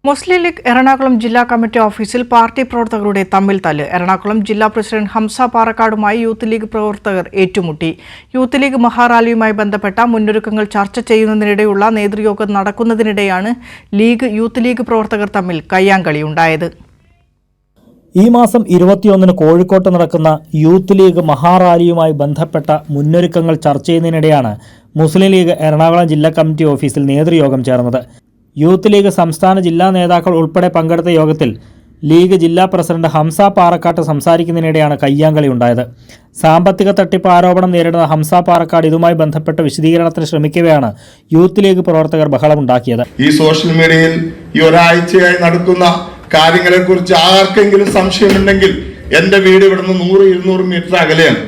മുസ്ലിം league Ernakulam ജില്ലാ committee ഓഫീസിൽ party പ്രവർത്തകരുടെ തമ്മിൽ തല്ല്. എറണാകുളം ജില്ലാ പ്രസിഡന്റ് ഹംസ പാറക്കാടുമായി യൂത്ത് ലീഗ് പ്രവർത്തകർ ഏറ്റുമുട്ടി. യൂത്ത് ലീഗ് മഹാറാലിയുമായി ബന്ധപ്പെട്ട മുന്നൊരുക്കങ്ങൾ ചർച്ച ചെയ്യുന്നതിനിടെയുള്ള നേതൃയോഗം നടക്കുന്നതിനിടെയാണ് യൂത്ത് ലീഗ് പ്രവർത്തകർ തമ്മിൽ കയ്യാങ്കളിയുണ്ടായത്. ഈ മാസം 21-ന് കോഴിക്കോട്ട് നടക്കുന്ന യൂത്ത് ലീഗ് മഹാറാലിയുമായി ബന്ധപ്പെട്ട മുന്നൊരുക്കങ്ങൾ ചർച്ച ചെയ്യുന്നതിനിടെയാണ് മുസ്ലിം ലീഗ് എറണാകുളം ജില്ലാ കമ്മിറ്റി ഓഫീസിൽ നേതൃയോഗം ചേർന്നത്. യൂത്ത് ലീഗ് സംസ്ഥാന ജില്ലാ നേതാക്കൾ ഉൾപ്പെടെ പങ്കെടുത്ത യോഗത്തിൽ ലീഗ് ജില്ലാ പ്രസിഡന്റ് ഹംസ പാറക്കാട് സംസാരിക്കുന്നതിനിടെയാണ് കയ്യാങ്കളി ഉണ്ടായത്. സാമ്പത്തിക തട്ടിപ്പ് ആരോപണം നേരിടുന്ന ഹംസ പാറക്കാട് ഇതുമായി ബന്ധപ്പെട്ട വിശദീകരണത്തിന് ശ്രമിക്കവെയാണ് യൂത്ത് ലീഗ് പ്രവർത്തകർ ബഹളമുണ്ടാക്കിയത്. ഈ സോഷ്യൽ മീഡിയയിൽ ഈ ഒരാഴ്ചയായി നടക്കുന്ന കാര്യങ്ങളെ കുറിച്ച് ആർക്കെങ്കിലും സംശയമുണ്ടെങ്കിൽ എന്റെ വീട് ഇവിടുന്ന് 100-200 മീറ്റർ അകലെയാണ്.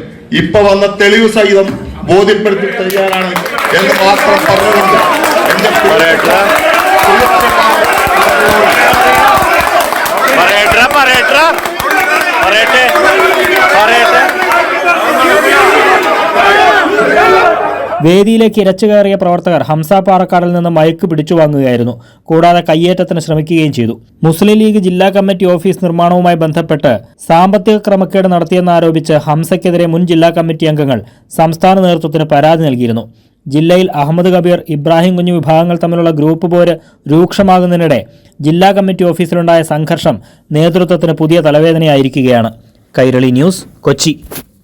ഇപ്പൊ വന്ന തെളിവ് സഹിതം ബോധ്യപ്പെടുത്തി തയ്യാറാണ് എന്ന് മാത്രം പറഞ്ഞുകൊണ്ട് വേദിയിലേക്ക് ഇരച്ചുകയറിയ പ്രവർത്തകർ ഹംസ പാറക്കാടിൽ നിന്ന് മയക്ക് പിടിച്ചു വാങ്ങുകയായിരുന്നു. കൂടാതെ കയ്യേറ്റത്തിന് ശ്രമിക്കുകയും ചെയ്തു. മുസ്ലിം ലീഗ് ജില്ലാ കമ്മിറ്റി ഓഫീസ് നിർമ്മാണവുമായി ബന്ധപ്പെട്ട് സാമ്പത്തിക ക്രമക്കേട് നടത്തിയെന്നാരോപിച്ച് ഹംസയ്ക്കെതിരെ മുൻ ജില്ലാ കമ്മിറ്റി അംഗങ്ങൾ സംസ്ഥാന നേതൃത്വത്തിന് പരാതി നൽകിയിരുന്നു. ജില്ലയിൽ അഹമ്മദ് കബീർ, ഇബ്രാഹിം കുഞ്ഞു വിഭാഗങ്ങൾ തമ്മിലുള്ള ഗ്രൂപ്പ് പോര് രൂക്ഷമാകുന്നതിനിടെ ജില്ലാ കമ്മിറ്റി ഓഫീസിലുണ്ടായ സംഘർഷം നേതൃത്വത്തിന് പുതിയ തലവേദനയായിരിക്കുകയാണ്. കൈരളി ന്യൂസ്, കൊച്ചി.